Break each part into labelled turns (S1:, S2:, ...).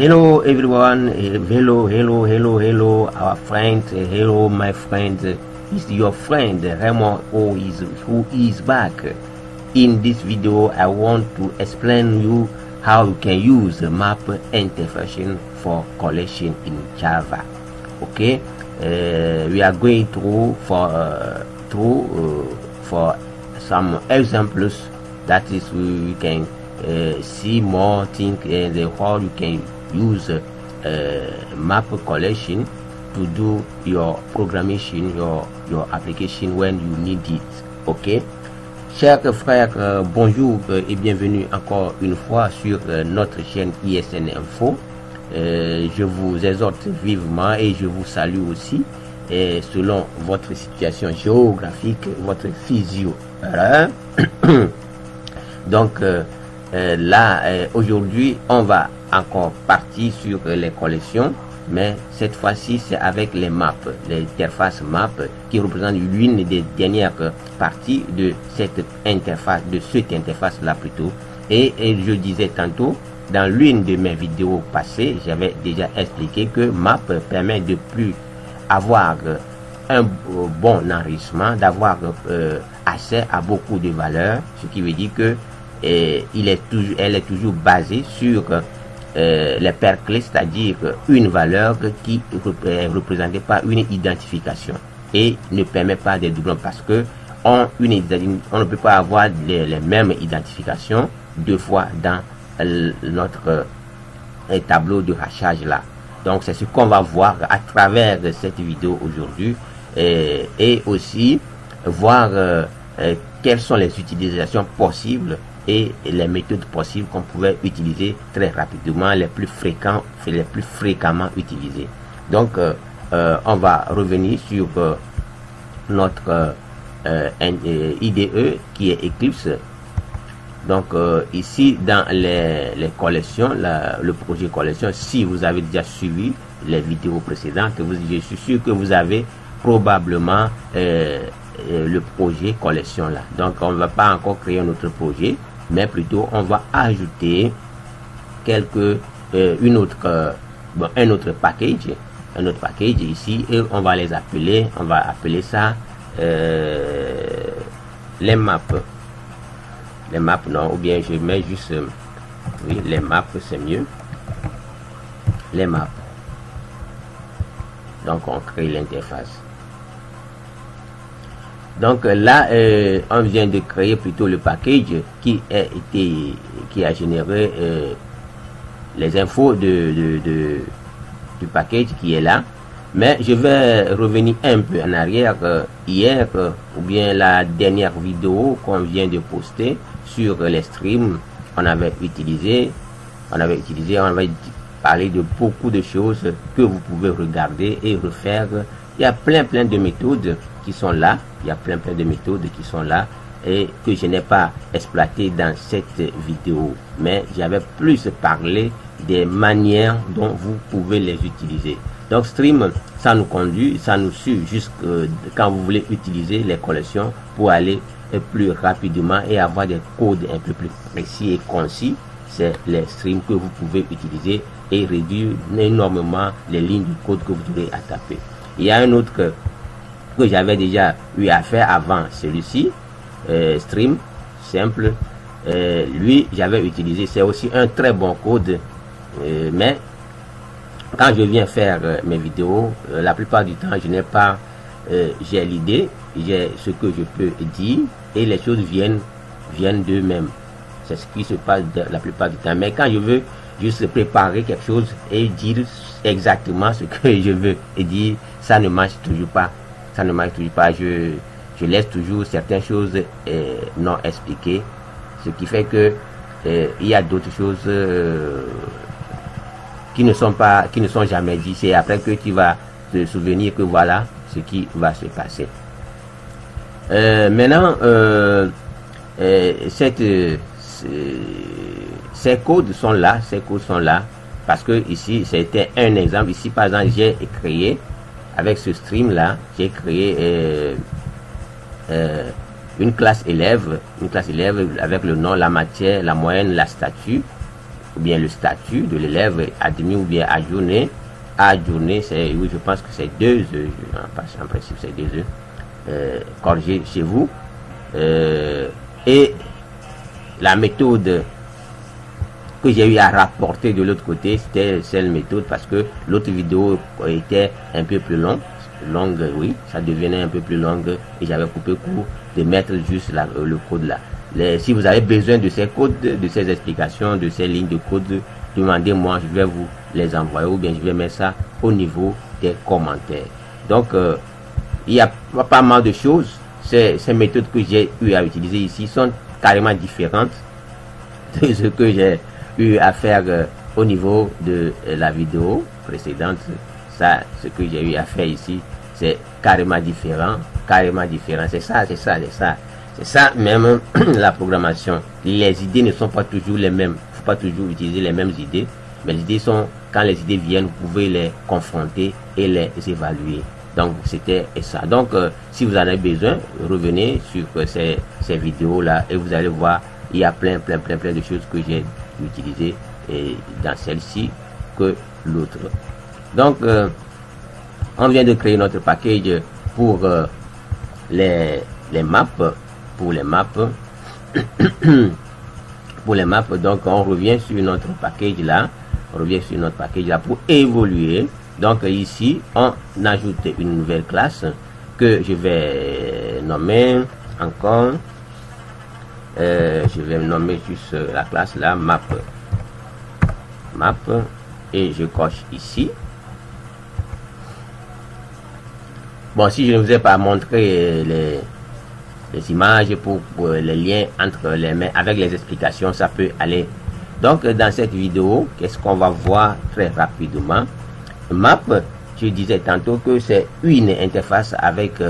S1: Hello everyone, hello our friends, hello my friends. It's your friend Raymond who is back. In this video I want to explain you how you can use map interface for collection in Java. Okay, we are going through for some examples. That is, we can see more things and how you can use map collection to do your programmation, your application when you need it. Ok, chers frères, bonjour et bienvenue encore une fois sur notre chaîne ISN Info. Je vous exhorte vivement et je vous salue aussi selon votre situation géographique, votre physio. Donc là, aujourd'hui, on va encore partir sur les collections, mais cette fois-ci, c'est avec les maps, l'interface map qui représente l'une des dernières parties de cette interface-là plutôt. Et je disais tantôt, dans l'une de mes vidéos passées, j'avais déjà expliqué que map permet de plus avoir un bon enrichissement, d'avoir accès à beaucoup de valeurs, ce qui veut dire que elle est toujours basée sur les paires clés, c'est-à-dire une valeur qui est représentée par une identification et ne permet pas des doublons parce que on ne peut pas avoir les mêmes identifications deux fois dans notre tableau de hachage là. Donc c'est ce qu'on va voir à travers cette vidéo aujourd'hui et aussi voir quelles sont les utilisations possibles et les méthodes possibles qu'on pouvait utiliser très rapidement, les plus fréquemment utilisées. Donc on va revenir sur notre IDE qui est Eclipse. Donc ici dans les collections, le projet collection, si vous avez déjà suivi les vidéos précédentes, je suis sûr que vous avez probablement le projet collection là. Donc on ne va pas encore créer un autre projet, mais plutôt on va ajouter un autre package ici et on va appeler ça les maps. Les maps, non, ou bien je mets juste oui, les maps, c'est mieux, les maps. Donc on crée l'interface. Donc là on vient de créer plutôt le package qui a généré les infos du package qui est là. Mais je vais revenir un peu en arrière. Hier ou bien la dernière vidéo qu'on vient de poster sur les streams, on avait parlé de beaucoup de choses que vous pouvez regarder et refaire. Il y a plein de méthodes qui sont là. Et que je n'ai pas exploité dans cette vidéo. Mais j'avais plus parlé des manières dont vous pouvez les utiliser. Donc Stream, ça nous conduit, ça nous suit jusque quand vous voulez utiliser les collections pour aller plus rapidement et avoir des codes un peu plus précis et concis. C'est les streams que vous pouvez utiliser et réduire énormément les lignes du code que vous aurez à taper. Il y a un autre que j'avais déjà eu à faire avant celui-ci, Stream simple. Lui j'avais utilisé, c'est aussi un très bon code, mais quand je viens faire mes vidéos, la plupart du temps je n'ai pas, j'ai l'idée, j'ai ce que je peux dire et les choses viennent d'eux-mêmes. C'est ce qui se passe la plupart du temps. Mais quand je veux juste préparer quelque chose et dire exactement ce que je veux et dire, ça ne marche toujours pas. Je laisse toujours certaines choses non expliquées, ce qui fait que il y a d'autres choses qui ne sont jamais dites. C'est après que tu vas te souvenir que voilà ce qui va se passer. Maintenant, ces codes sont là parce que ici c'était un exemple. Ici par exemple j'ai créé avec ce stream là, j'ai créé une classe élève avec le nom, la matière, la moyenne, la statue ou bien le statut de l'élève admis ou bien ajourné. Ajourné, c'est, oui, je pense que c'est 2 heures, en principe c'est 2 heures, corrigé chez vous. Et la méthode que j'ai eu à rapporter de l'autre côté, c'était celle méthode parce que l'autre vidéo était un peu plus longue, oui, ça devenait un peu plus longue et j'avais coupé court de mettre juste le code là. Si vous avez besoin de ces codes, de ces explications, de ces lignes de code, demandez-moi, je vais vous les envoyer ou bien je vais mettre ça au niveau des commentaires. Donc, il y a pas mal de choses. Ces méthodes que j'ai eu à utiliser ici sont carrément différentes de ce que j'ai eu à faire au niveau de la vidéo précédente. Ça, ce que j'ai eu à faire ici, c'est carrément différent, c'est ça même la programmation. Les idées ne sont pas toujours les mêmes, il ne faut pas toujours utiliser les mêmes idées, mais les idées sont, quand les idées viennent, vous pouvez les confronter et les évaluer. Donc c'était ça. Donc si vous en avez besoin, revenez sur ces vidéos là et vous allez voir, il y a plein de choses que j'ai utilisées et dans celle-ci que l'autre. Donc on vient de créer notre package pour les maps, pour les maps. Donc on revient sur notre package là, pour évoluer. Donc ici on ajoute une nouvelle classe que je vais nommer encore, je vais nommer juste la classe là, map, et je coche ici. Bon, si je ne vous ai pas montré les images pour les liens entre les mains avec les explications, ça peut aller. Donc dans cette vidéo, qu'est-ce qu'on va voir très rapidement? Map, je disais tantôt que c'est une interface avec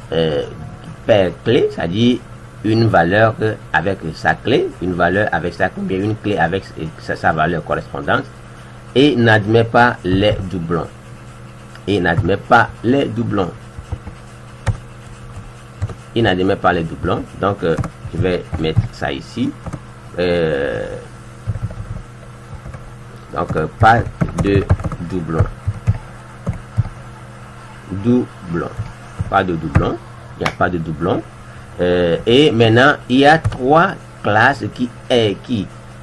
S1: per clé, c'est-à-dire une valeur avec sa clé, une valeur avec sa clé, une clé avec sa valeur correspondante, et n'admet pas les doublons. Il n'admet pas les doublons. Donc je vais mettre ça ici. Donc pas de doublons. Pas de doublons. Il n'y a pas de doublons. Et maintenant il y a 3 classes qui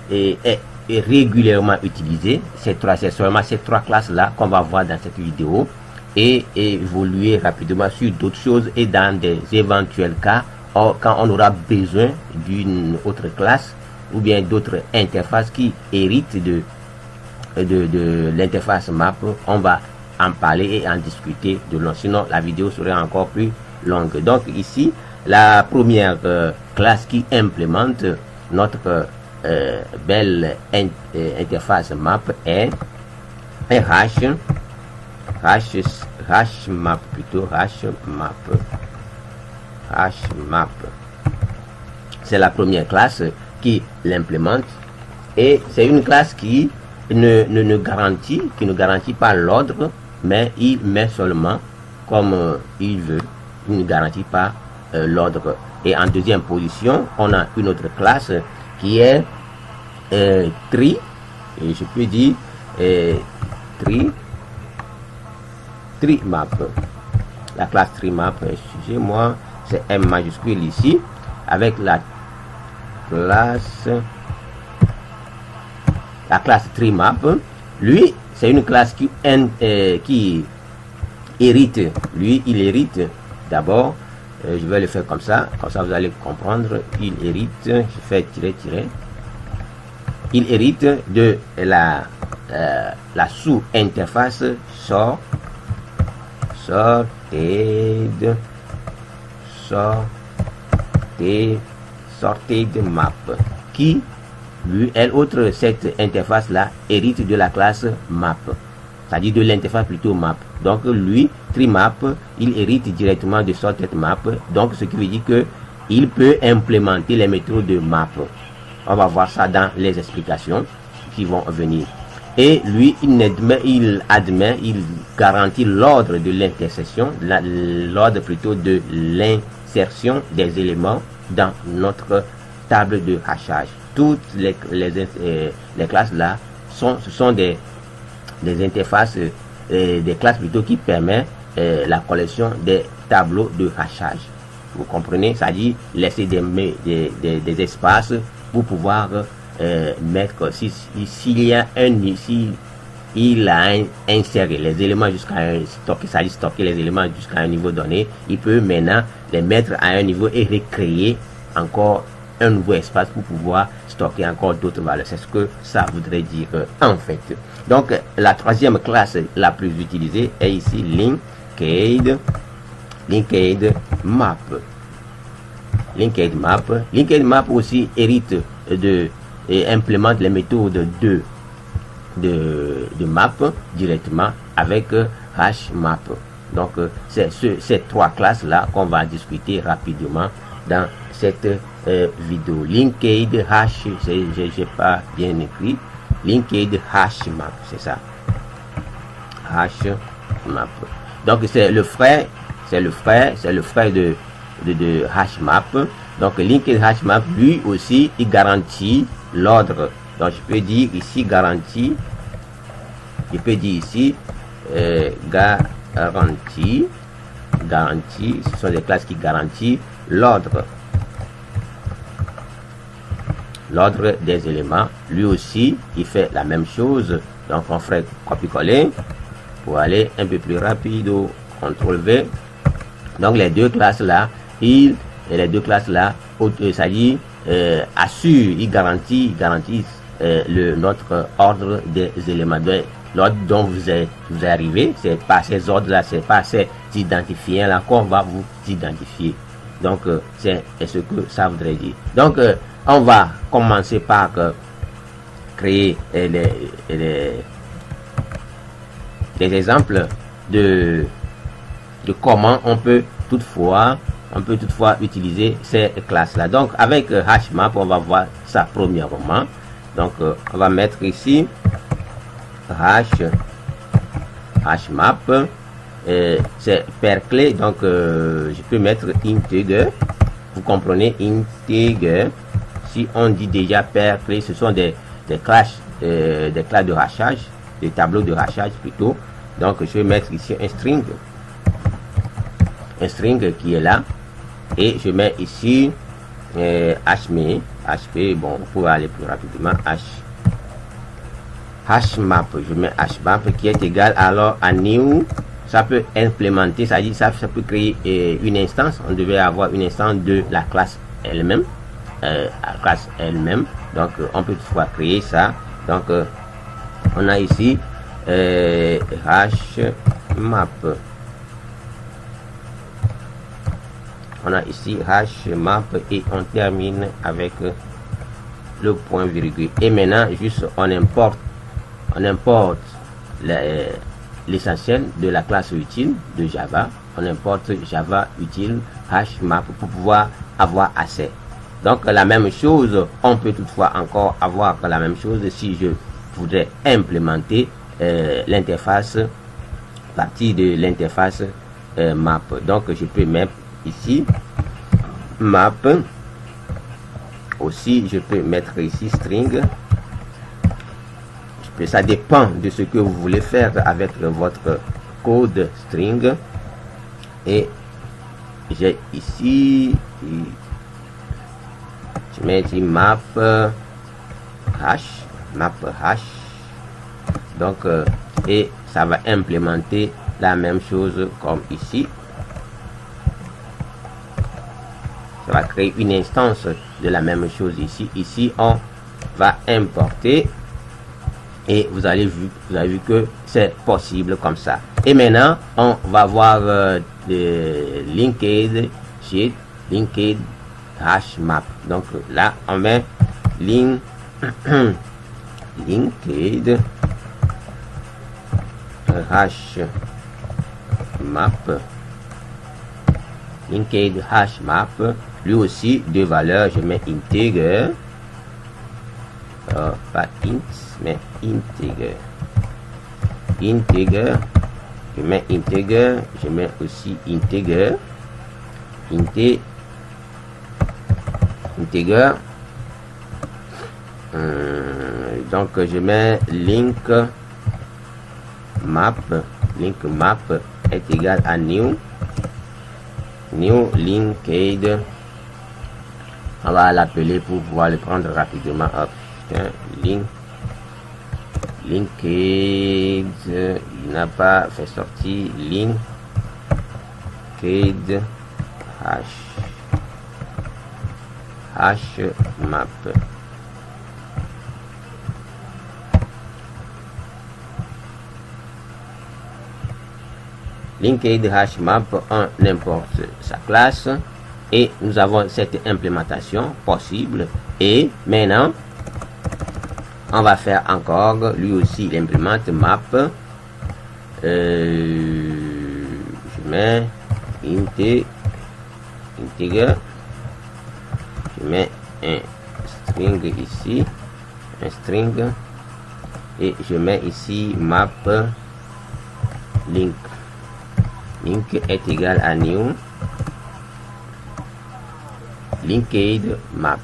S1: est régulièrement utilisées. C'est seulement ces 3 classes là qu'on va voir dans cette vidéo, et évoluer rapidement sur d'autres choses et dans des éventuels cas quand on aura besoin d'une autre classe ou bien d'autres interfaces qui héritent de l'interface map. On va en parler et en discuter de long, sinon la vidéo serait encore plus longue. Donc ici la première classe qui implémente notre belle interface map est HMap. C'est la première classe qui l'implémente, et c'est une classe qui ne garantit pas l'ordre, mais il met seulement comme il veut. Il ne garantit pas l'ordre. Et en deuxième position, on a une autre classe qui est tree, et je peux dire tree map. La classe tree map, excusez-moi, c'est M majuscule ici, avec la classe tree map. Lui, c'est une classe qui hérite. Lui, il hérite d'abord. Je vais le faire comme ça vous allez comprendre. Il hérite, je fais tirer. Il hérite de la sous-interface sorted map, qui cette interface là hérite de la classe map, c'est-à-dire de l'interface plutôt map. Donc lui, TreeMap, il hérite directement de sorted map, donc ce qui veut dire que il peut implémenter les méthodes de map. On va voir ça dans les explications qui vont venir. Et lui, il garantit l'ordre de l'intersection, l'ordre plutôt de l'insertion des éléments dans notre table de hachage. Toutes les classes là ce sont des interfaces, des classes plutôt qui permettent la collection des tableaux de hachage. Vous comprenez? Ça dit laisser des espaces pour pouvoir mettre, s'il y a il a inséré les éléments jusqu'à un stocker, ça dit stocker les éléments jusqu'à un niveau donné, il peut maintenant les mettre à un niveau et recréer encore un nouveau espace pour pouvoir stocker encore d'autres valeurs. C'est ce que ça voudrait dire en fait. Donc la troisième classe la plus utilisée est ici Linked Map. Linked Map aussi hérite et implémente les méthodes de map directement avec HashMap. Donc c'est ces trois classes là qu'on va discuter rapidement dans cette vidéo. Linked Hash, j'ai pas bien écrit. Linked HashMap, c'est ça. HashMap. Donc c'est le frère de HashMap. Donc Linked HashMap, lui aussi, il garantit l'ordre. Donc je peux dire ici garantie, je peux dire ici garantie, ce sont des classes qui garantissent l'ordre des éléments. Lui aussi il fait la même chose. Donc on ferait copier-coller pour aller un peu plus rapide au CTRL V. Donc les deux classes là, ça dit assure, ils garantissent notre ordre des éléments. L'ordre dont vous arrivez, c'est pas ces ordres là, c'est pas ces identifiants là qu'on va vous identifier. Donc c'est ce que ça voudrait dire. Donc on va commencer par créer des exemples de comment on peut toutefois utiliser ces classes là. Donc avec HashMap, on va voir ça premièrement. Donc on va mettre ici HashMap, c'est per clé. Donc je peux mettre integer, vous comprenez, integer. Si on dit déjà per clé, ce sont des classes de hachage, des tableaux de hachage plutôt. Donc je vais mettre ici un string qui est là, et je mets ici HP, bon, pour aller plus rapidement, HashMap, je mets HashMap qui est égal alors à new. Ça peut implémenter, ça dit ça peut créer une instance. On devait avoir une instance de la classe elle-même, donc on peut toutefois créer ça. Donc on a ici HashMap. On a ici HashMap et on termine avec le point virgule. Et maintenant, juste on importe l'essentiel de la classe utile de Java. On importe Java utile HashMap pour pouvoir avoir accès. Donc la même chose, on peut toutefois encore avoir la même chose si je voudrais implémenter l'interface, partie de l'interface map. Donc je peux mettre ici map, aussi je peux mettre ici string. Ça dépend de ce que vous voulez faire avec votre code string. Et j'ai ici, je mets ici map hash. Donc et ça va implémenter la même chose comme ici. Ça va créer une instance de la même chose ici. Ici on va importer, et vous avez vu que c'est possible comme ça. Et maintenant on va voir linked HashMap. Donc là on met linked HashMap. Lui aussi deux valeurs, je mets integer, pas int mais integer, je mets integer, je mets aussi integer, Donc je mets link map est égal à new linked. On va l'appeler pour pouvoir le prendre rapidement. Hop, linked, il n'a pas fait sortir linked hash map. Linked hash map, on importe sa classe et nous avons cette implémentation possible. Et maintenant on va faire encore, lui aussi il implémente map. Je mets integer, je mets un string ici, et je mets ici map link est égal à new linked map.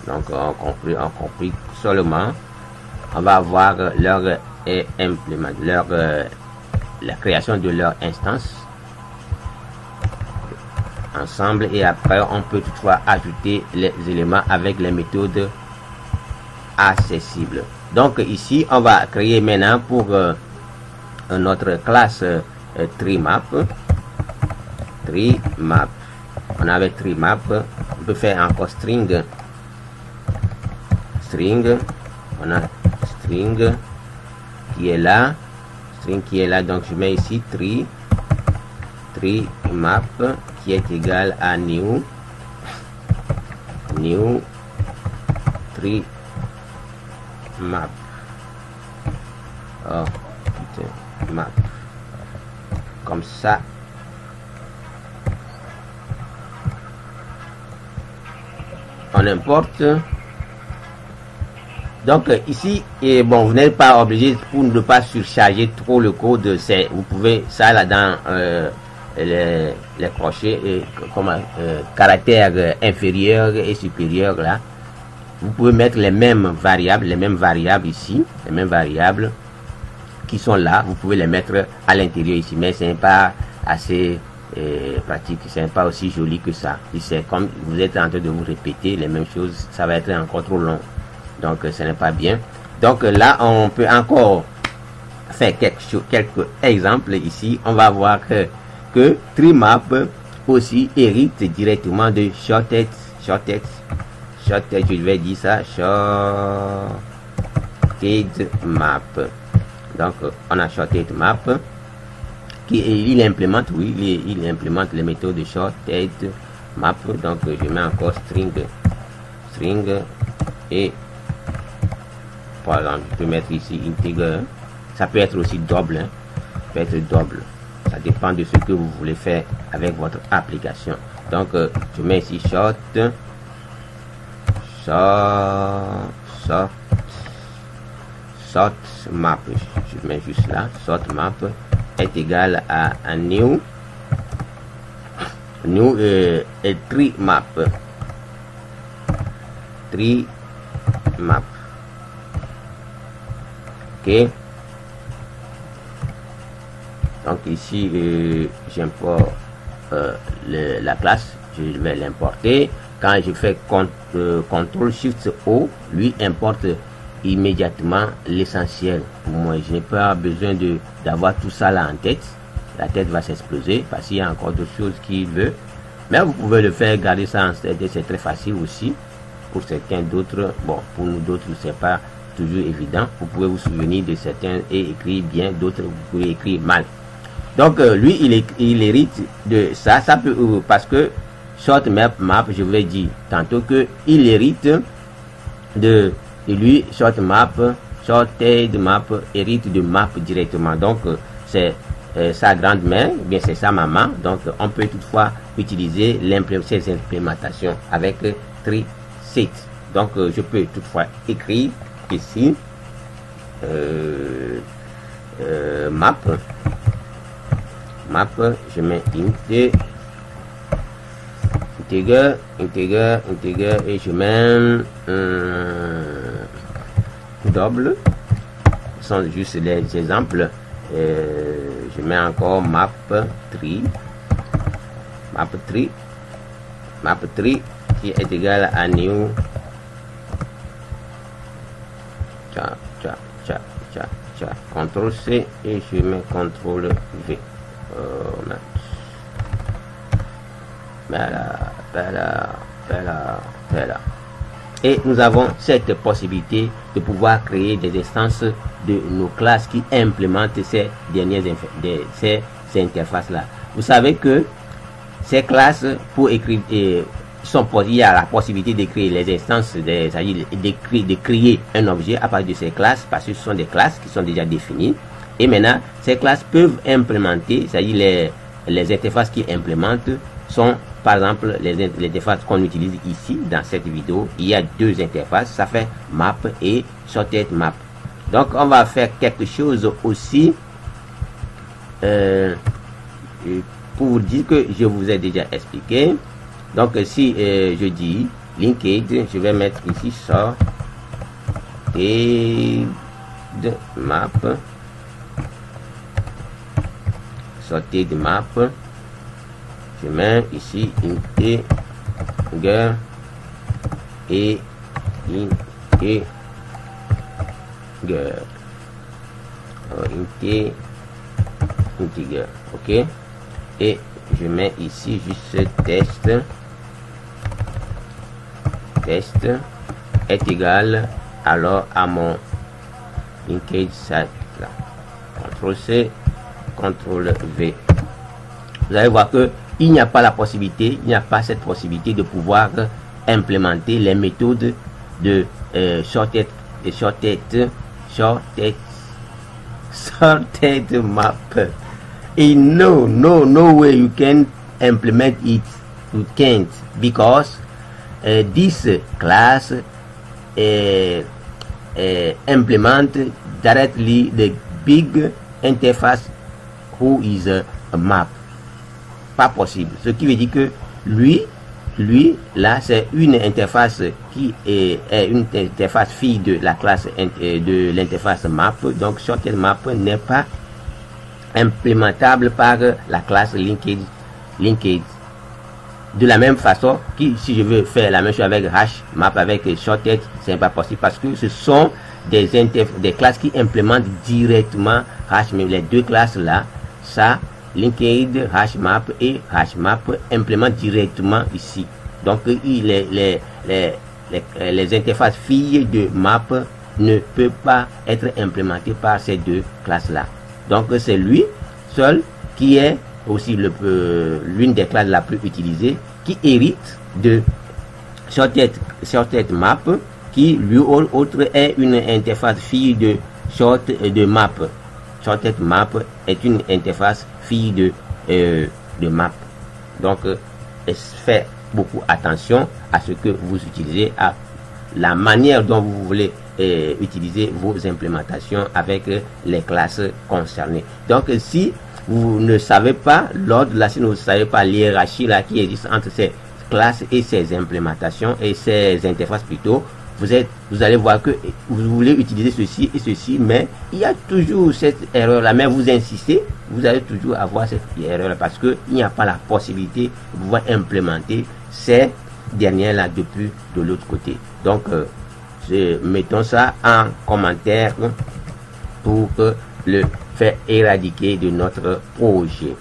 S1: Donc on compris seulement, on va avoir leur la création de leur instance ensemble, et après on peut toutefois ajouter les éléments avec les méthodes accessibles. Donc ici on va créer maintenant pour notre classe TreeMap. On avait TreeMap, on peut faire encore string, on a string qui est là, donc je mets ici TreeMap qui est égal à new TreeMap. Oh putain, map comme ça. On importe. Donc ici, et bon, vous n'êtes pas obligé, pour ne pas surcharger trop le code, vous pouvez ça là dans les crochets et caractères inférieurs et supérieurs là, vous pouvez mettre les mêmes variables ici, les mêmes variables qui sont là, vous pouvez les mettre à l'intérieur ici, mais c'est pas assez pratique, c'est pas aussi joli que ça. Si c'est comme vous êtes en train de vous répéter les mêmes choses, ça va être encore trop long, donc ce n'est pas bien. Donc là on peut encore faire quelques exemples. Ici on va voir que TreeMap aussi hérite directement de shortcut, je vais dire ça, shortcut map. Donc on a shortcut map qui il implémente les méthodes de shortcut map. Donc je mets encore string et par exemple je peux mettre ici integer, ça peut être aussi double, ça dépend de ce que vous voulez faire avec votre application. Donc je mets ici short map, je mets juste là, short map est égal à new TreeMap. Ok, donc ici j'importe la classe, je vais l'importer. Quand je fais CTRL SHIFT O, lui importe immédiatement l'essentiel. Pour moi, je n'ai pas besoin d'avoir tout ça là en tête. La tête va s'exploser parce qu'il y a encore d'autres choses qu'il veut. Mais vous pouvez le faire, garder ça en tête, c'est très facile aussi. Pour certains d'autres, bon, pour nous d'autres, c'est pas toujours évident. Vous pouvez vous souvenir de certains et écrire bien, d'autres vous pouvez écrire mal. Donc lui, il hérite de ça. Ça peut parce que short map, je vous ai dit tantôt que il hérite de lui. Shorted map hérite de map directement. Donc c'est sa grand-mère, bien c'est sa maman. Donc on peut toutefois utiliser ces implémentations avec TreeSet. Donc je peux toutefois écrire ici map, je mets integer et je mets double. Ce sont juste les exemples. Je mets encore map 3 qui est égal à new CTRL C et je mets CTRL V. Voilà. Et nous avons cette possibilité de pouvoir créer des instances de nos classes qui implémentent ces dernières ces interfaces là. Vous savez que ces classes, pour écrire, sont il y a la possibilité de créer les instances, de créer un objet à partir de ces classes, parce que ce sont des classes qui sont déjà définies. Et maintenant, ces classes peuvent implémenter, c'est-à-dire les interfaces qui implémentent sont, par exemple, les interfaces qu'on utilise ici dans cette vidéo. Il y a deux interfaces, ça fait map et sorted map. Donc, on va faire quelque chose aussi pour vous dire que je vous ai déjà expliqué. Donc, si je dis linked, je vais mettre ici sorted map. Sorted map. Je mets ici integer et integer. Integer, ok, et je mets ici juste test est égal alors à mon linkage site là. CTRL C, CTRL V. Vous allez voir que il n'y a pas la possibilité, il n'y a pas cette possibilité de pouvoir implémenter les méthodes de sorted map. And no way you can implement it. You can't, because this class implement directly the big interface who is a map. Pas possible. Ce qui veut dire que lui là, c'est une interface qui est une interface fille de la classe de l'interface map. Donc sorted map n'est pas implémentable par la classe linked. De la même façon que si je veux faire la même chose avec hash map avec sorted, c'est pas possible parce que ce sont des classes qui implémentent directement hash. Mais les deux classes là, ça linked, hashmap et hashmap implémentent directement ici. Donc les interfaces filles de map ne peuvent pas être implémentées par ces deux classes là. Donc c'est lui seul qui est aussi l'une des classes la plus utilisée, qui hérite de sorted map, qui lui autre est une interface fille de map. Sorted map est une interface fille de map. Donc faites beaucoup attention à ce que vous utilisez, à la manière dont vous voulez utiliser vos implémentations avec les classes concernées. Donc si vous ne savez pas l'ordre là, si vous ne savez pas l'hiérarchie là qui existe entre ces classes et ces implémentations et ces interfaces plutôt, vous allez voir que vous voulez utiliser ceci et ceci, mais il y a toujours cette erreur là. Mais vous insistez, vous allez toujours avoir cette erreur là parce que il n'y a pas la possibilité de pouvoir implémenter ces dernières là depuis de l'autre côté. Donc mettons ça en commentaire pour le faire éradiquer de notre projet,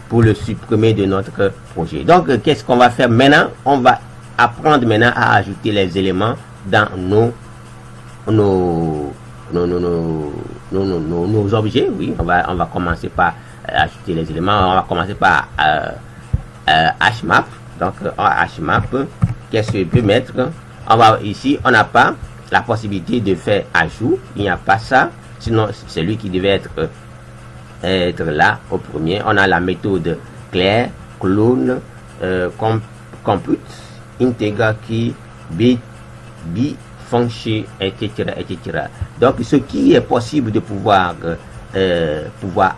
S1: pour le supprimer de notre projet. Donc qu'est-ce qu'on va faire maintenant? On va apprendre maintenant à ajouter les éléments dans nos objets. Oui, on va commencer par ajouter les éléments. On va commencer par hashmap. Donc hashmap, qu'est-ce que je peux mettre? Ici on n'a pas la possibilité de faire ajout, il n'y a pas ça, sinon c'est lui qui devait être là au premier. On a la méthode claire, clone, compute, integer key, bit, function, etc. Donc ce qui est possible de pouvoir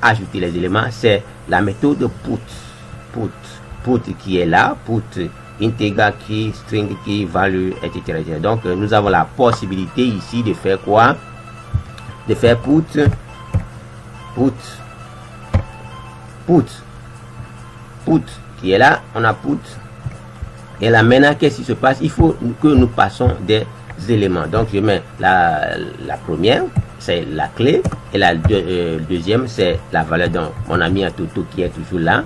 S1: ajouter les éléments, c'est la méthode put qui est là, put integer key, string key, value, etc., etc. Donc nous avons la possibilité ici de faire quoi? De faire put qui est là, on a put. Et là maintenant, qu'est-ce qui se passe? Il faut que nous passons des éléments. Donc je mets la première, c'est la clé, et la deuxième, c'est la valeur. Donc mon ami à Toto qui est toujours là,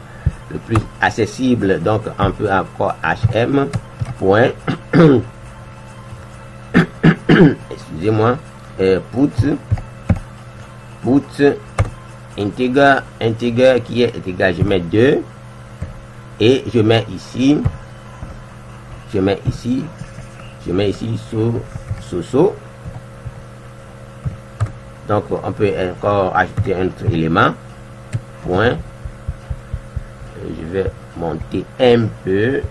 S1: le plus accessible. Donc on peut encore hm point excusez-moi, put integer qui est integer, je mets 2 et je mets ici so. Donc on peut encore ajouter un autre élément point, je vais monter un peu,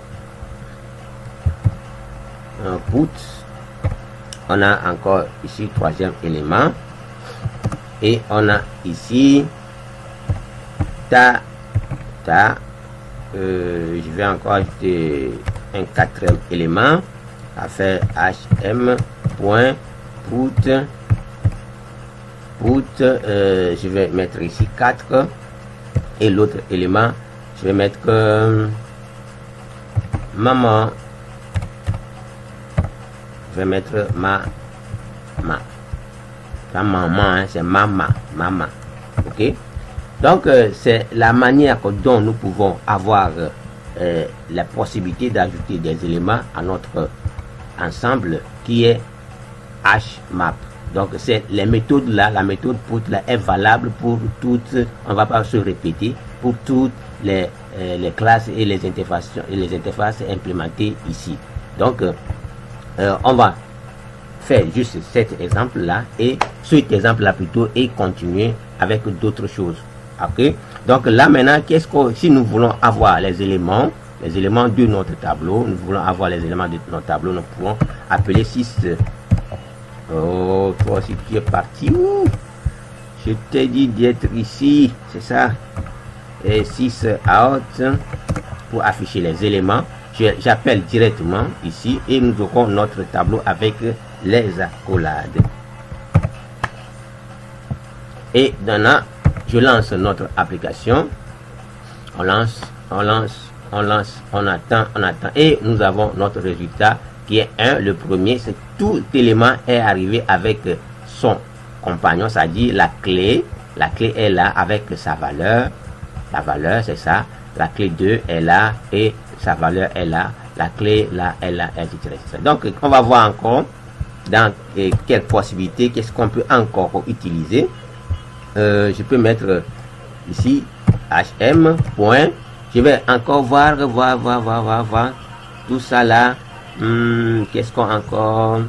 S1: put, on a encore ici troisième élément et on a ici je vais encore ajouter un quatrième élément à faire hm point put, je vais mettre ici 4 et l'autre élément je vais mettre maman, je vais mettre pas maman, hein, c'est maman, ok. Donc c'est la manière dont nous pouvons avoir la possibilité d'ajouter des éléments à notre ensemble qui est HMAP. Donc c'est les méthodes là, la méthode put là est valable pour toutes, on va pas se répéter, pour toutes les classes et les interfaces implémentées ici. Donc on va faire juste cet exemple là et cet exemple là plutôt et continuer avec d'autres choses. Ok, donc là maintenant, qu'est-ce que si nous voulons avoir les éléments de notre tableau, nous voulons avoir les éléments de notre tableau, nous pouvons appeler 6. Oh, toi aussi tu es parti où? Je t'ai dit d'être ici, c'est ça. Et 6 out pour afficher les éléments. J'appelle directement ici et nous aurons notre tableau avec les accolades. Et maintenant, je lance notre application. On lance, on attend et nous avons notre résultat qui est 1. Le premier, c'est tout élément est arrivé avec son compagnon, c'est-à-dire la clé est là avec sa valeur. La valeur, c'est ça. La clé 2 est là et sa valeur est là. La clé là est là, etc. Donc, on va voir encore dans quelles possibilités, qu'est-ce qu'on peut encore utiliser. Je peux mettre ici hm point. Je vais encore voir tout ça là. Qu'est-ce qu'on encore?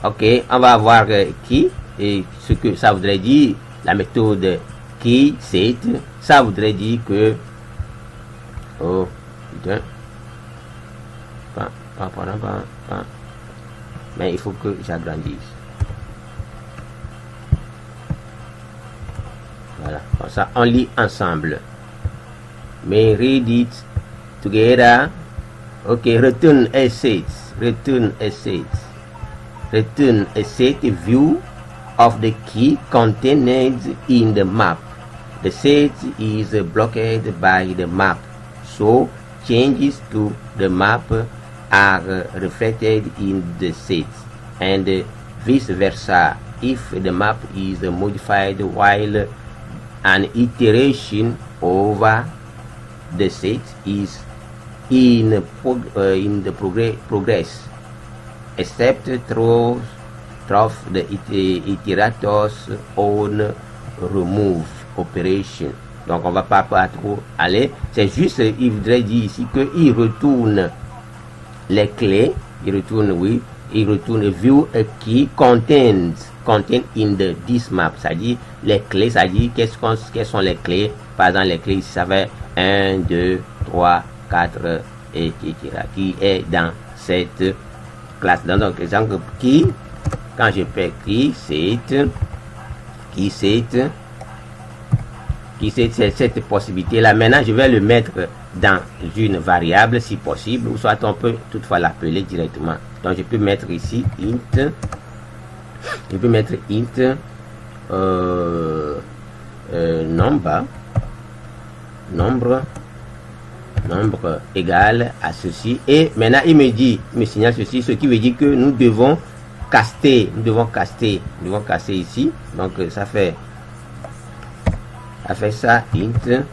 S1: Ok, on va voir qui et ce que ça voudrait dire. La méthode qui c'est, ça voudrait dire que oh putain, pas. Mais il faut que j'agrandisse. Voilà, comme ça on lit ensemble. Mais read it together. Ok, return a set view of the key contained in the map. The set is blocked by the map, so changes to the map are reflected in the set, and vice versa if the map is modified while an iteration over the set is in the progress, except through the iterator's own remove operation. Donc on va pas trop aller, c'est juste il voudrait dire ici que il retourne les clés, il retourne view a key contained in the this map, c'est-à-dire les clés, c'est-à-dire quelles sont les clés. Par exemple les clés ça va 1 2 3 4 etc. qui est dans cette classe. Donc exemple qui, quand je fais key set qui c'est cette possibilité là. Maintenant je vais le mettre dans une variable si possible, ou soit on peut toutefois l'appeler directement. Donc je peux mettre ici int, je peux mettre int nombre égal à ceci, et maintenant il me signale ceci, ce qui veut dire que nous devons caster ici. Donc ça fait ça int,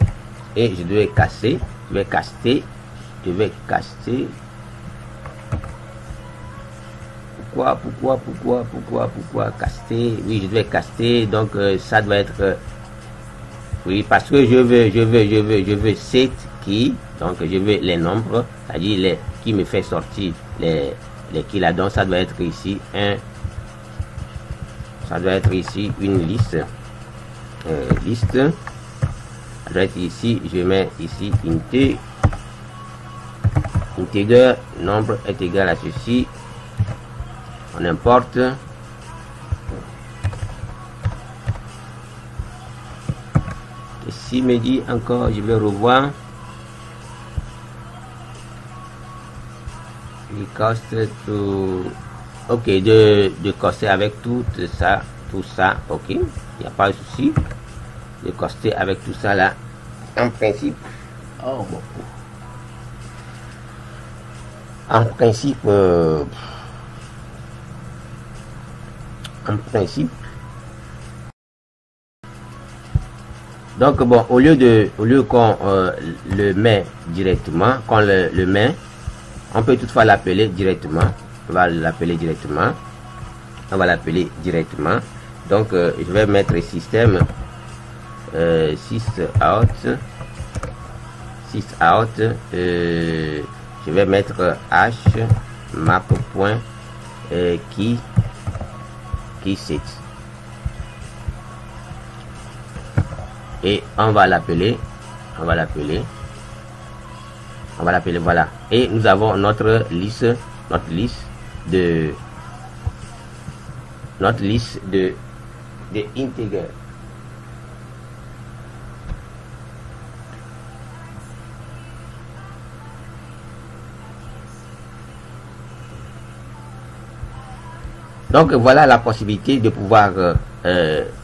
S1: et je vais caster. Pourquoi caster? Oui, je vais caster, donc ça doit être oui, parce que je veux set key, donc je veux les nombres, c'est-à-dire les qui me fait sortir les keys là. Donc ça doit être ici ça doit être ici une liste, ça doit être ici, je mets ici integer nombre est égal à ceci, on importe. Ici me dit encore, je vais revoir les cost to, ok, de coster avec tout ça, ok, il n'y a pas de souci de coster avec tout ça là, en principe. Oh bon, en principe donc bon, au lieu qu'on le met directement, qu'on le met, on peut toutefois l'appeler directement. On va l'appeler directement. Donc je vais mettre système sysout. Je vais mettre h map.key set. Et on va l'appeler, voilà, et nous avons notre liste de integer. Donc voilà la possibilité de pouvoir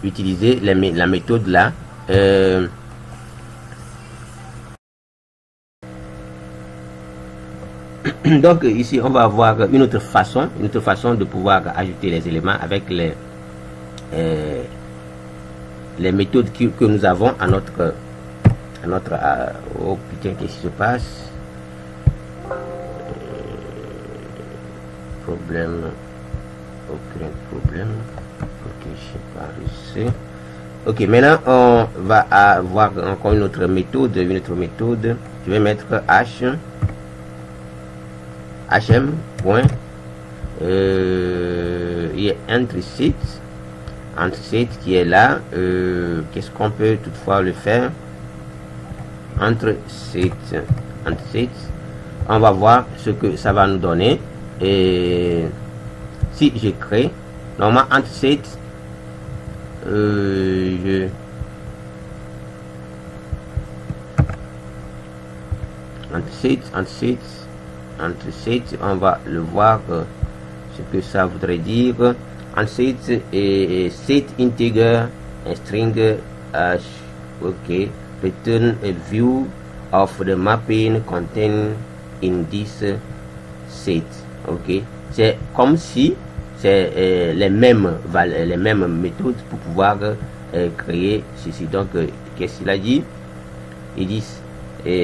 S1: utiliser la méthode là. Donc ici on va avoir une autre façon de pouvoir ajouter les éléments avec les méthodes que nous avons à notre oh putain, qu'est-ce qui se passe, problème, aucun problème, ok, je sais pas ici. Ok, maintenant on va avoir encore une autre méthode. Je vais mettre hm point il y a entry set qui est là. Qu'est-ce qu'on peut toutefois le faire? Entre set, on va voir ce que ça va nous donner. Et si je crée normalement entre set, on va le voir ce que ça voudrait dire. Ensuite set integer and string hash, ok, return a view of the mapping contained in this set. Ok, c'est comme si c'est les mêmes méthodes pour pouvoir créer ceci. Donc qu'est-ce qu'il a dit? Il dit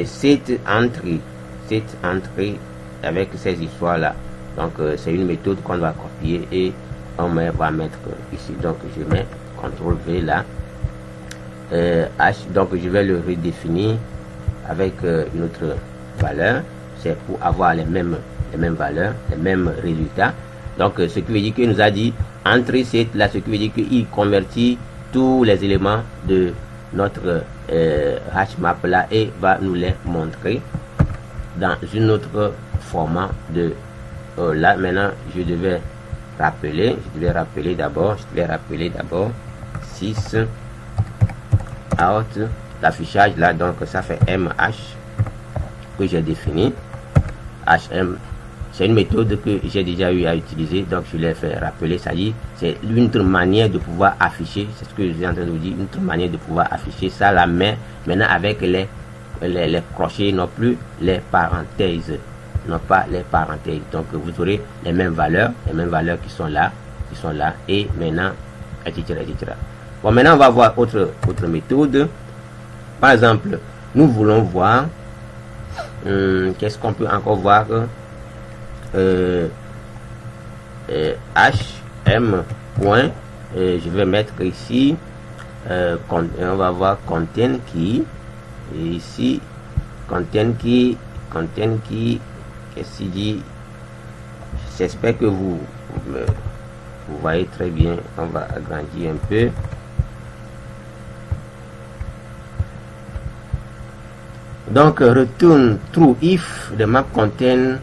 S1: set entry avec ces histoires là. Donc c'est une méthode qu'on va copier et on va mettre ici. Donc je mets CTRL V là, H, donc je vais le redéfinir avec une autre valeur. C'est pour avoir les mêmes valeurs, les mêmes résultats. Donc ce qui veut dire que nous a dit entrer set là, ce qui veut dire qu'il convertit tous les éléments de notre HMap là et va nous les montrer dans une autre format de là. Maintenant je vais rappeler d'abord 6 out d'affichage là, donc ça fait MH que j'ai défini. HM, c'est une méthode que j'ai déjà eu à utiliser, donc je l'ai fait rappeler. Ça dit, c'est une autre manière de pouvoir afficher, c'est ce que je suis en train de vous dire, une autre manière de pouvoir afficher ça la main maintenant avec les crochets, non plus les parenthèses, non pas les parenthèses. Donc vous aurez les mêmes valeurs qui sont là, et maintenant etc. Bon, maintenant on va voir autre méthode. Par exemple, nous voulons voir qu'est-ce qu'on peut encore voir. HM point, je vais mettre ici on va voir content key, et ici content key, qu'est-ce qu'il dit? J'espère que vous voyez très bien. On va agrandir un peu. Donc retourne true if the map contain,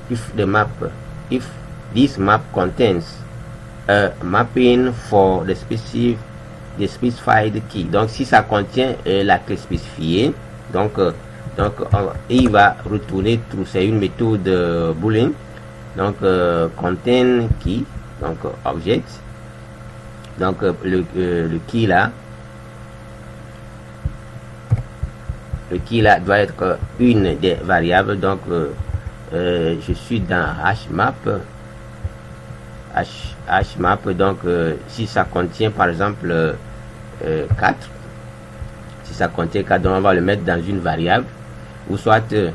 S1: if this map contains a mapping for the specified key. Donc si ça contient la clé spécifiée, donc il va retourner true. C'est une méthode boolean. Donc contain key, donc object, donc le key là, doit être une des variables. Donc je suis dans hmap, donc si ça contient par exemple 4, si ça contient 4, donc on va le mettre dans une variable, ou soit je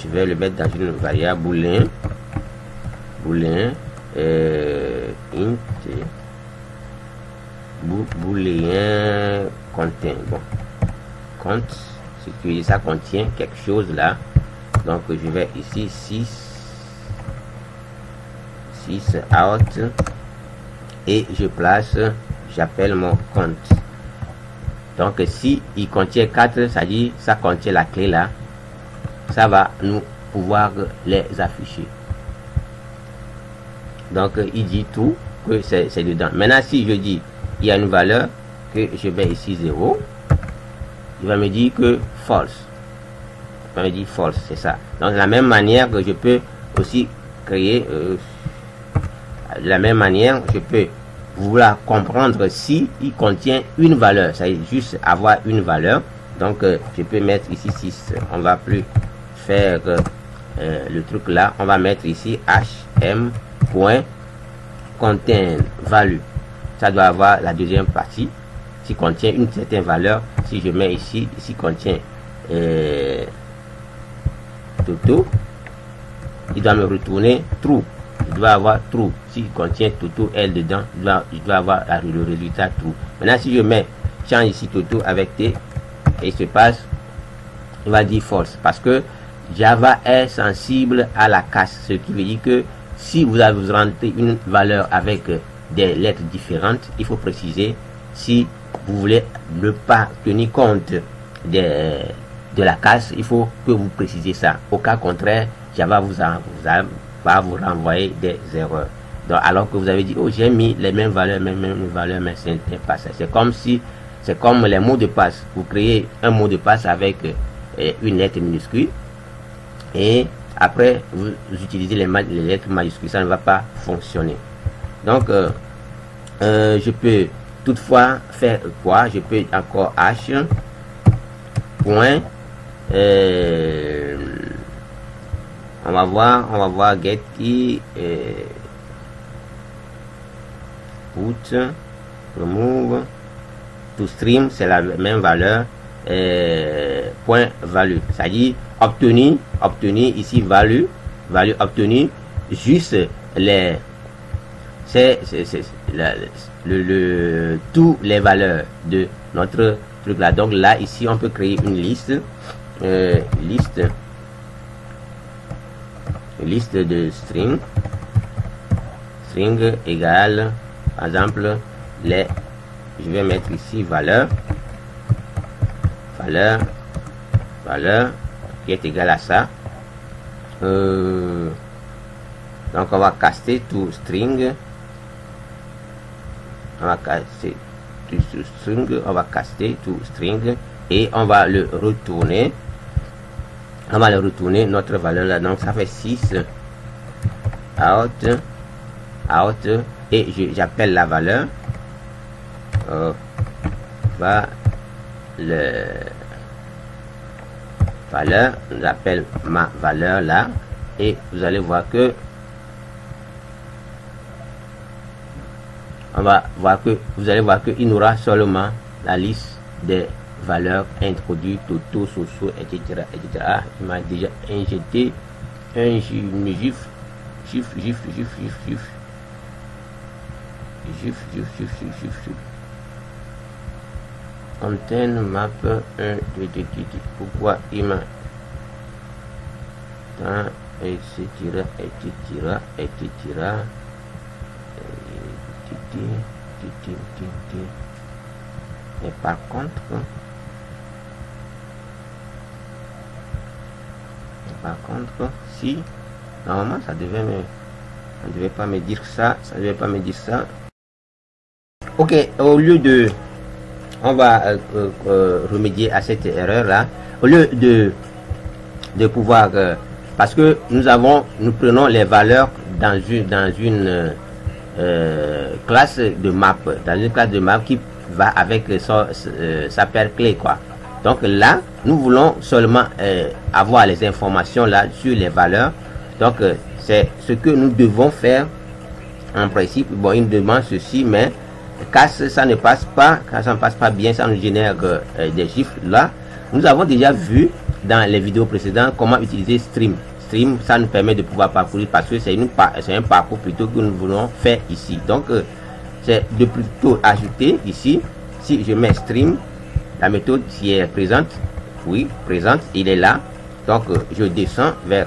S1: vais le mettre dans une variable boolean int boolean contient, bon, compte, c'est que ça contient quelque chose là. Donc je vais ici 6 out, et je place, j'appelle mon compte. Donc si il contient 4, ça dit ça contient la clé là, ça va nous pouvoir les afficher. Donc il dit tout que c'est dedans. Maintenant si je dis il y a une valeur que je mets ici 0, il va me dire que false. Il va me dire false, c'est ça. Donc de la même manière que je peux aussi créer, de la même manière je peux vouloir comprendre si il contient une valeur, ça veut juste avoir une valeur. Donc je peux mettre ici 6. On va plus faire le truc là, on va mettre ici hm point contain value. Ça doit avoir la deuxième partie, s'il contient une certaine valeur. Si je mets ici contient Toto, il doit me retourner true. Il doit avoir true. S'il contient Toto L dedans, il doit avoir le résultat true. Maintenant si je mets change ici Toto avec T, et il se passe, il va dire false, parce que Java est sensible à la casse, ce qui veut dire que si vous avez rentré une valeur avec des lettres différentes, il faut préciser. Si vous voulez ne pas tenir compte de la casse, il faut que vous précisez ça. Au cas contraire, Java va vous renvoyer des erreurs. Donc, alors que vous avez dit, oh, j'ai mis les mêmes valeurs, mais ce n'est pas ça. C'est comme les mots de passe. Vous créez un mot de passe avec une lettre minuscule, et après vous utilisez les lettres majuscules, ça ne va pas fonctionner. Donc je peux toutefois faire quoi? Je peux encore h point, on va voir get key, put, remove to stream, c'est la même valeur, point value, c'est-à-dire obtenu ici value obtenu, juste les tous les valeurs de notre truc là. Donc là ici on peut créer une liste, liste de string égale, par exemple, je vais mettre ici valeur qui est égal à ça. Donc on va caster tout string, on va caster string, on va caster to string et on va le retourner. On va le retourner notre valeur là, donc ça fait 6 out et j'appelle la valeur j'appelle ma valeur là et vous allez voir que vous allez voir que il n'aura seulement la liste des valeurs introduites, totaux, sociaux, etc. Il m'a déjà injecté un gif. Contain map 1, 2, 2, pourquoi il m'a etc. Et par contre si normalement ça devait pas me dire ça, ok. Au lieu de on va remédier à cette erreur là, au lieu de pouvoir parce que nous prenons les valeurs dans une classe de map, qui va avec sa paire clé quoi. Donc là nous voulons seulement avoir les informations là sur les valeurs. Donc c'est ce que nous devons faire en principe. Bon, il nous demande ceci, mais quand ça ne passe pas, bien, ça nous génère des chiffres là. Nous avons déjà vu dans les vidéos précédentes comment utiliser stream. Ça nous permet de pouvoir parcourir parce que c'est un parcours plutôt que nous voulons faire ici. Donc c'est de plutôt ajouter ici. Si je mets stream, la méthode qui est présente, oui, présente, il est là. Donc je descends vers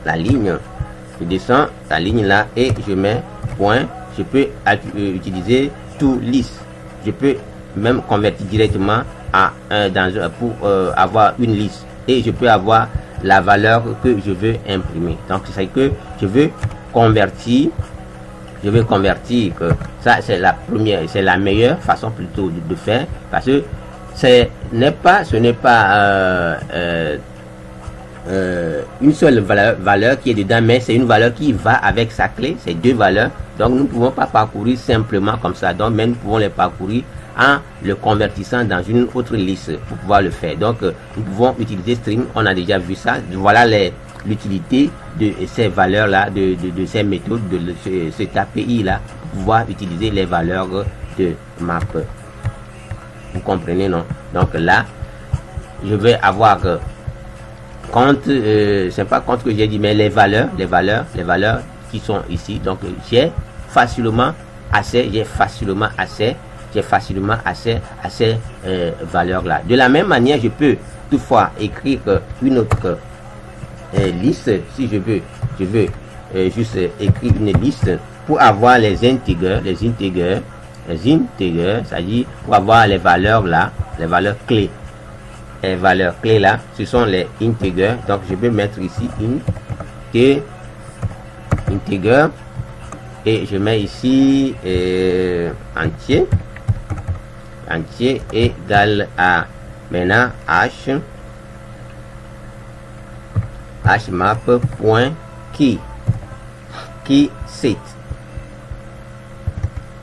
S1: la ligne, je descends la ligne là et je mets point. Je peux utiliser tout list. Je peux même convertir directement pour avoir une liste et je peux avoir la valeur que je veux imprimer. Donc c'est que je veux convertir que ça c'est la meilleure façon plutôt de faire, parce que ce n'est pas une seule valeur qui est dedans, mais c'est une valeur qui va avec sa clé. C'est deux valeurs, donc nous ne pouvons pas parcourir simplement comme ça, donc mais nous pouvons les parcourir en le convertissant dans une autre liste pour pouvoir le faire. Donc nous pouvons utiliser stream, on a déjà vu ça. Voilà l'utilité de ces valeurs là, de ces méthodes, de cet API là, pour pouvoir utiliser les valeurs de map. Vous comprenez, non? Donc là je vais avoir compte, c'est pas compte que j'ai dit, mais les valeurs qui sont ici. Donc j'ai facilement accès à ces valeurs là. De la même manière, je peux toutefois écrire une autre liste. Si je veux juste écrire une liste pour avoir les integers, c'est-à-dire pour avoir les valeurs là, les valeurs clés. Les valeurs clés là, ce sont les integers. Donc je peux mettre ici integer et je mets ici entier égal à maintenant hmap.key set.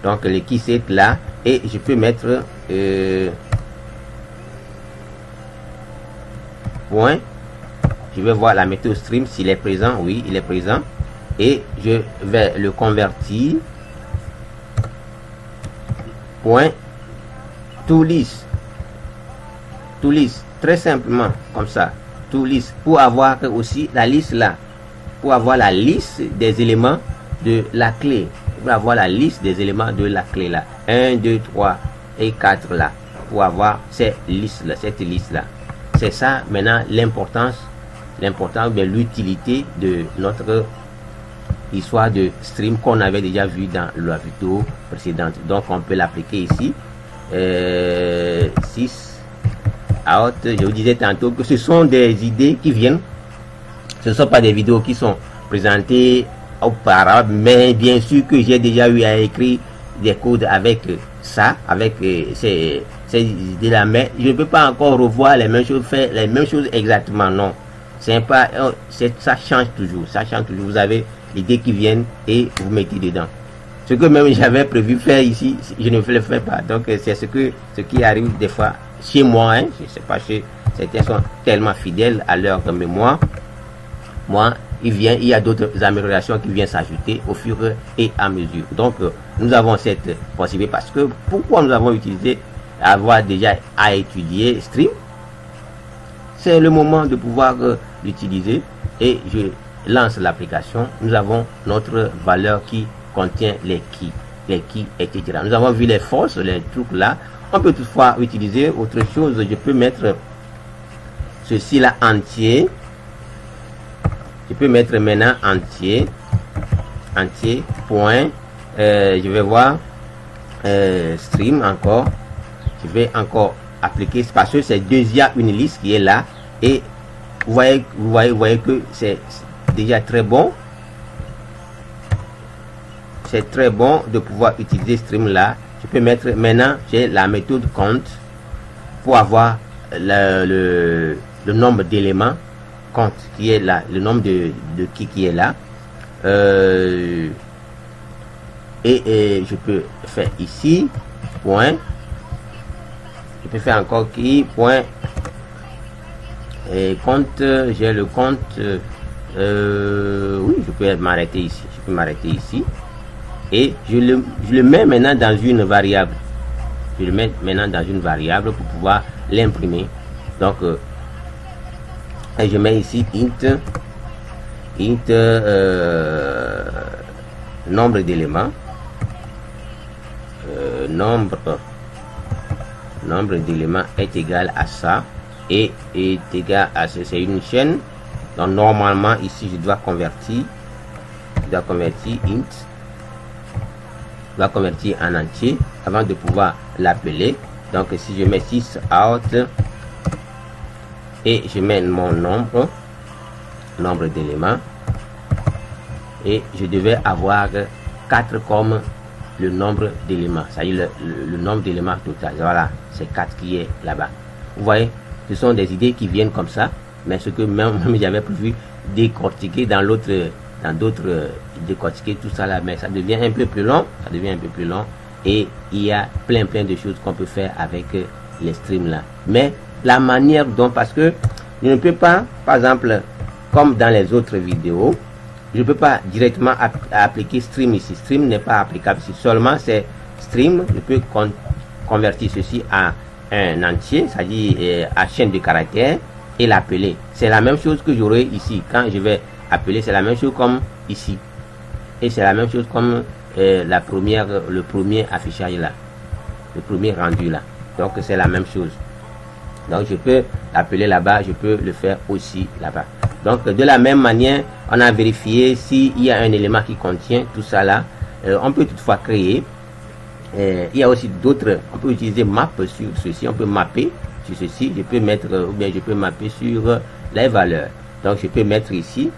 S1: Donc le key set là, et je peux mettre point. Je vais voir la méthode stream s'il est présent. Oui, il est présent et je vais le convertir point to list, très simplement comme ça, to list, pour avoir aussi la liste là, pour avoir la liste des éléments de la clé, pour avoir la liste des éléments de la clé là, 1 2 3 et 4 là, pour avoir cette liste là. C'est ça maintenant l'importance de l'utilité de notre histoire de stream qu'on avait déjà vu dans la vidéo précédente. Donc on peut l'appliquer ici. 6 out. Je vous disais tantôt que ce sont des idées qui viennent, ce ne sont pas des vidéos qui sont présentées auparavant, mais bien sûr que j'ai déjà eu à écrire des codes avec ça avec ces idées-là, mais je ne peux pas encore revoir les mêmes choses, faire les mêmes choses exactement, non. C'est pas, ça change toujours, ça change toujours. Vous avez l'idée qui viennent et vous mettez dedans. Ce que même j'avais prévu faire ici, je ne le fais pas. Donc c'est ce qui arrive des fois chez moi, hein. Je sais pas, chez certains sont tellement fidèles à leur mémoire. Moi, il y a d'autres améliorations qui viennent s'ajouter au fur et à mesure. Donc nous avons cette possibilité parce que pourquoi nous avons utilisé avoir déjà à étudier Stream, c'est le moment de pouvoir l'utiliser et je lance l'application. Nous avons notre valeur qui contient les keys, etc. Nous avons vu les forces, les trucs là. On peut toutefois utiliser autre chose. Je peux mettre ceci là entier. Je peux mettre maintenant entier point. Je vais voir stream encore. Je vais encore appliquer parce que c'est déjà une liste qui est là et vous voyez que c'est déjà très bon. C'est très bon de pouvoir utiliser stream là. Je peux mettre maintenant, j'ai la méthode compte pour avoir le nombre d'éléments compte qui est là, le nombre de qui est là. Et je peux faire ici point. Je peux faire encore qui point et compte. J'ai le compte. Oui, je peux m'arrêter ici. Je peux m'arrêter ici. Et je le mets maintenant dans une variable. Je le mets maintenant dans une variable pour pouvoir l'imprimer. Donc, et je mets ici int nombre d'éléments. Nombre d'éléments est égal à ça et est égal à ça. C'est une chaîne. Donc, normalement, ici, je dois convertir. Int. Je dois convertir en entier avant de pouvoir l'appeler. Donc si je mets 6 out et je mets mon nombre d'éléments et je devais avoir 4 comme le nombre d'éléments, c'est-à-dire le nombre d'éléments total. Voilà, c'est 4 qui est là-bas. Vous voyez, ce sont des idées qui viennent comme ça, mais ce que même j'avais prévu décortiquer dans d'autres décortiquer tout ça là, mais ça devient un peu plus long, et il y a plein de choses qu'on peut faire avec les streams là, mais la manière dont, parce que je ne peux pas, par exemple, comme dans les autres vidéos, je ne peux pas directement appliquer stream ici. Stream n'est pas applicable ici, seulement c'est stream. Je peux convertir ceci à un entier, c'est-à-dire à chaîne de caractères, et l'appeler. C'est la même chose que j'aurai ici. Quand je vais appeler, c'est la même chose comme ici. Et c'est la même chose comme le premier affichage là. Le premier rendu là. Donc c'est la même chose. Donc je peux l'appeler là-bas, je peux le faire aussi là-bas. Donc de la même manière, on a vérifié s'il y a un élément qui contient tout ça là. On peut toutefois créer. Il y a aussi d'autres, on peut utiliser map sur ceci, on peut mapper sur ceci, je peux mettre, ou bien je peux mapper sur les valeurs. Donc je peux mettre ici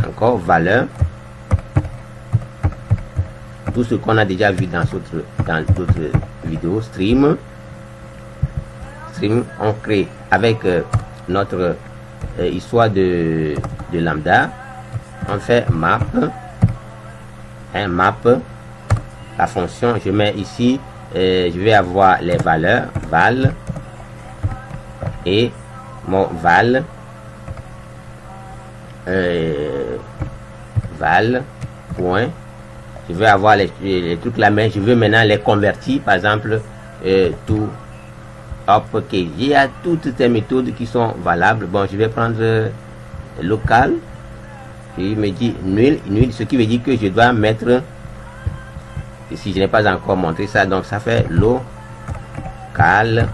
S1: encore valeur, tout ce qu'on a déjà vu dans d'autres vidéos. Stream, on crée avec notre histoire de lambda, on fait map, map, la fonction, je mets ici, je vais avoir les valeurs val et mon val, val point. Je vais avoir les trucs là, mais je veux maintenant les convertir, par exemple tout uppercase. Il y a toutes ces méthodes qui sont valables. Bon, je vais prendre local, il me dit nul, ce qui veut dire que je dois mettre, si je n'ai pas encore montré ça, donc ça fait local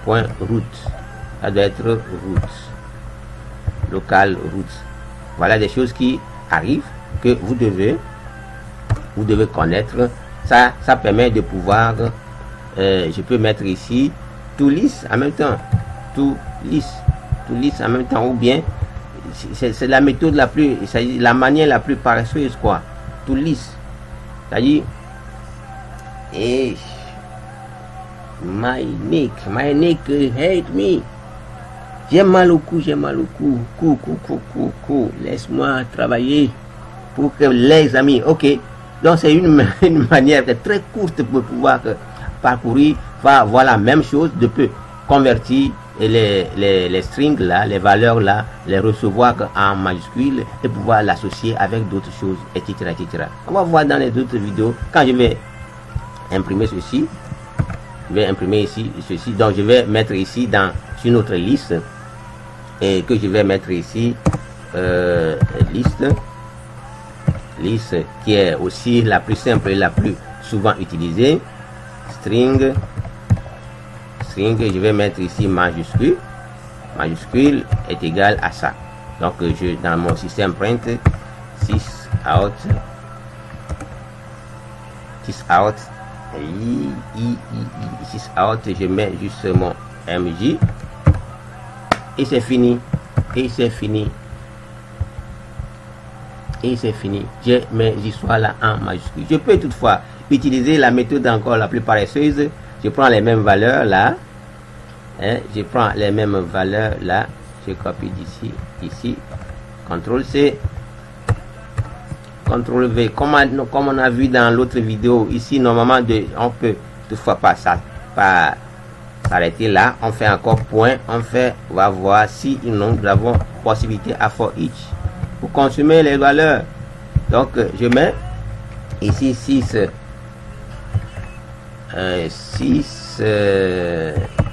S1: point root, ça doit être root, local root. Voilà des choses qui arrivent que vous devez connaître. Ça permet de pouvoir, je peux mettre ici tout lisse en même temps, tout lisse en même temps, ou bien c'est la méthode la plus, la manière la plus paresseuse quoi, tout lisse, c'est-à-dire, et My neck hate me. J'ai mal au cou, laisse-moi travailler pour que les amis, ok. Donc c'est une manière très courte pour pouvoir parcourir, voir la même chose, de peu convertir les strings là, les valeurs là, les recevoir en majuscule et pouvoir l'associer avec d'autres choses, etc., etc. On va voir dans les autres vidéos. Quand je vais imprimer ceci, je vais imprimer ici ceci, donc je vais mettre ici dans une autre liste et que je vais mettre ici liste qui est aussi la plus simple et la plus souvent utilisée. String, je vais mettre ici majuscule est égal à ça. Donc je dans mon système print 6 out je mets juste mon MJ et c'est fini, j'ai mes histoires là en majuscule. Je peux toutefois utiliser la méthode encore la plus paresseuse. Je prends les mêmes valeurs là, je copie d'ici, CTRL C, CTRL V, comme on a vu dans l'autre vidéo. Ici normalement on peut toutefois pas s'arrêter là, on fait encore point, on va voir si nous avons possibilité à for each pour consommer les valeurs. Donc je mets ici 6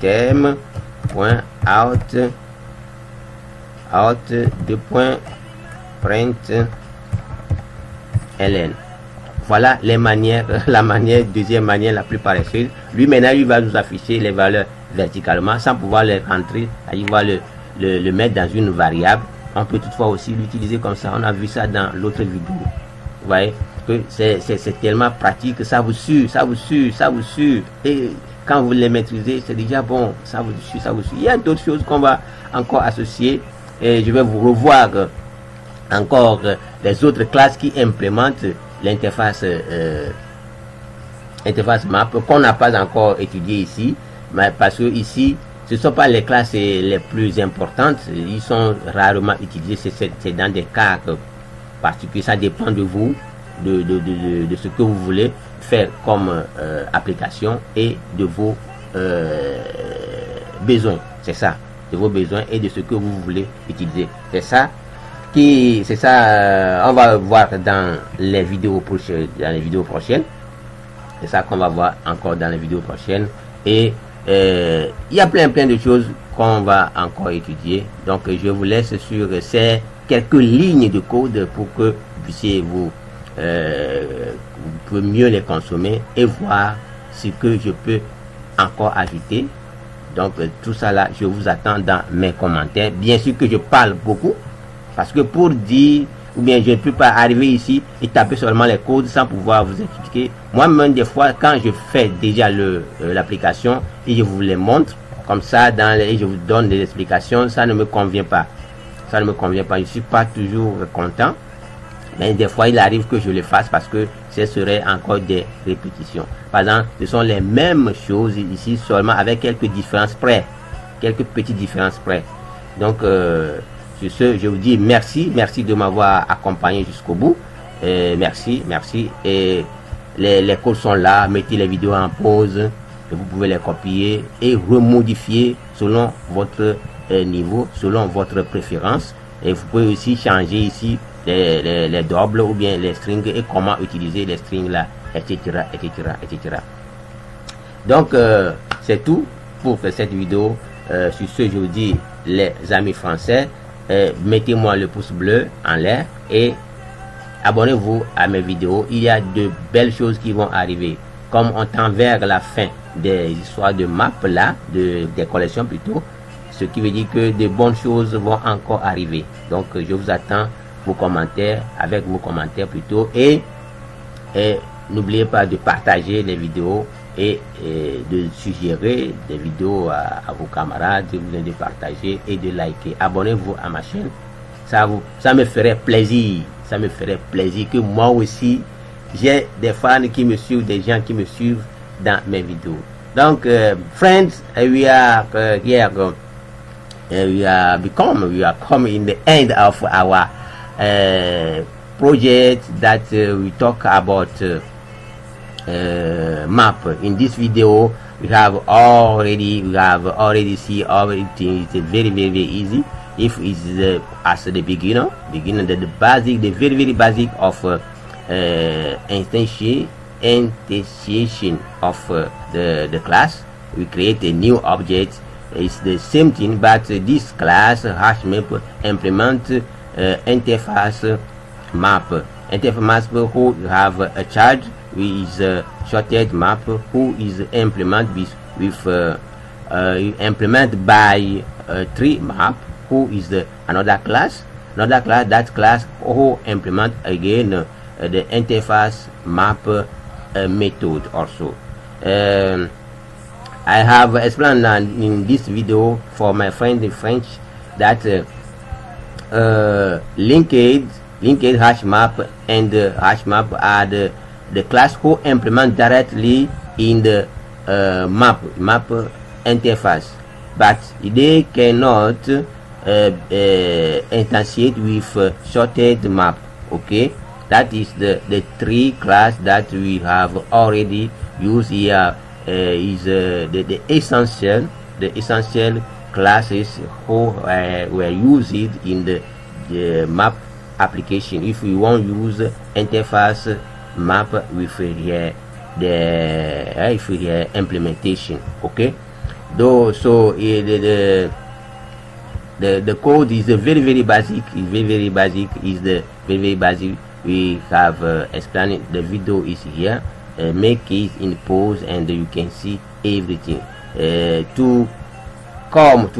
S1: thème point out 2 points print ln. Voilà les manières, deuxième manière la plus paresseuse. Lui maintenant il va nous afficher les valeurs verticalement sans pouvoir les rentrer, il va le mettre dans une variable. On peut toutefois aussi l'utiliser comme ça. On a vu ça dans l'autre vidéo. Vous voyez que c'est tellement pratique que ça vous suit. Et quand vous les maîtrisez, c'est déjà bon. Ça vous suit. Il y a d'autres choses qu'on va encore associer. Et je vais vous revoir encore les autres classes qui implémentent l'interface map qu'on n'a pas encore étudié ici. Mais parce que ici, ce ne sont pas les classes les plus importantes, ils sont rarement utilisés, c'est dans des cas particuliers, ça dépend de vous, de ce que vous voulez faire comme application et de vos besoins, c'est ça, de vos besoins et de ce que vous voulez utiliser, c'est ça, on va voir dans les vidéos prochaines, c'est ça qu'on va voir encore dans les vidéos prochaines. Et il y a plein de choses qu'on va encore étudier. Donc je vous laisse sur ces quelques lignes de code pour que vous puissiez vous pouvez mieux les consommer et voir ce que je peux encore ajouter. Donc tout ça là, je vous attends dans mes commentaires. Bien sûr que je parle beaucoup parce que pour dire ou bien je ne peux pas arriver ici et taper seulement les codes sans pouvoir vous expliquer. Moi-même, des fois, quand je fais déjà l'application et je vous les montre comme ça et je vous donne des explications, ça ne me convient pas. Je ne suis pas toujours content. Mais des fois, il arrive que je le fasse parce que ce serait encore des répétitions. Par exemple, ce sont les mêmes choses ici, seulement avec quelques différences près. Quelques petites différences près. Donc, sur ce, je vous dis merci de m'avoir accompagné jusqu'au bout. Merci. Et les codes sont là. Mettez les vidéos en pause. Et vous pouvez les copier et remodifier selon votre niveau, selon votre préférence. Et vous pouvez aussi changer ici les doubles ou bien les strings et comment utiliser les strings là, etc. Donc, c'est tout pour cette vidéo. Sur ce, je vous dis, les amis français, mettez-moi le pouce bleu en l'air et abonnez-vous à mes vidéos. Il y a de belles choses qui vont arriver. Comme on tend vers la fin des histoires de map là, des collections plutôt, ce qui veut dire que de bonnes choses vont encore arriver. Donc je vous attends vos commentaires, avec vos commentaires plutôt, et n'oubliez pas de partager les vidéos et de suggérer des vidéos à vos camarades, de partager et de liker. Abonnez-vous à ma chaîne, ça me ferait plaisir, que moi aussi j'ai des fans qui me suivent, des gens qui me suivent dans mes vidéos. Donc, friends, we are come in the end of our project that we talk about map. In this video, we have already see everything. It's very easy. If it's as the beginner, the very basic of instantiation of the class, we create a new object. It's the same thing, but this class HashMap implement interface map. Interface map who have a charge with shorted map who is implemented with implemented by tree map who is another class that class who implement again the interface map method also. I have explained in this video for my friend in French that linked HashMap and HashMap are the class who implement directly in the map interface, but they cannot instantiate with shorted map. Okay, that is the three class that we have already used here. Is the essential classes who were used in the map application. If we want to use interface map with the implementation, okay. Though so the code is very basic. Is very basic. We have explained. The video is here. Make it in pause and you can see everything. To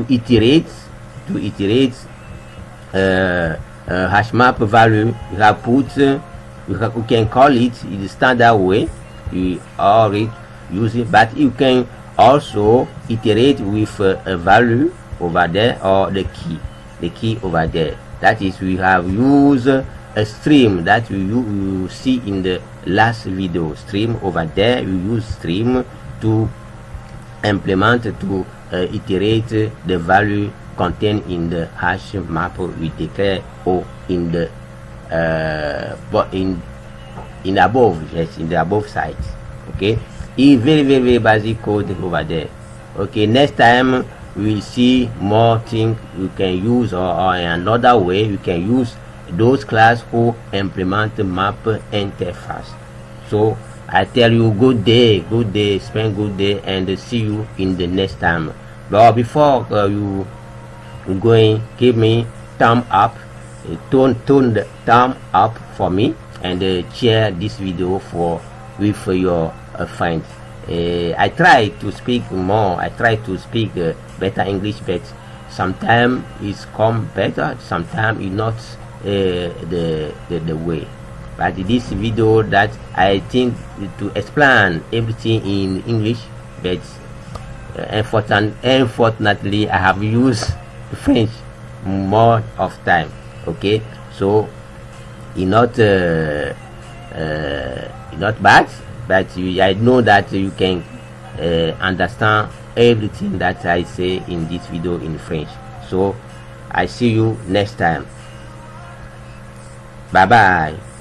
S1: iterate HashMap value, you have put you can call it in the standard way. You already use it, but you can also iterate with a value over there or the key over there. That is, we have used a stream that you see in the last video. Stream over there, you use stream to implement to iterate the value contained in the hash map we declare or in the in the above side. Okay, it's very basic code over there. Okay, next time we will see more things you can use, or in another way you can use those class who implement the map interface. So I tell you, good day, spend good day, and see you in the next time. But before you going, give me thumb up, tone the thumb up for me, and share this video with your friends. I try to speak more. I try to speak better English, but sometimes it's come better, sometimes it's not the way. But this video that I think to explain everything in English, but unfortunately I have used French more of time. Okay, so it's not bad, but I know that you can understand everything that I say in this video in French. So I see you next time. Bye bye.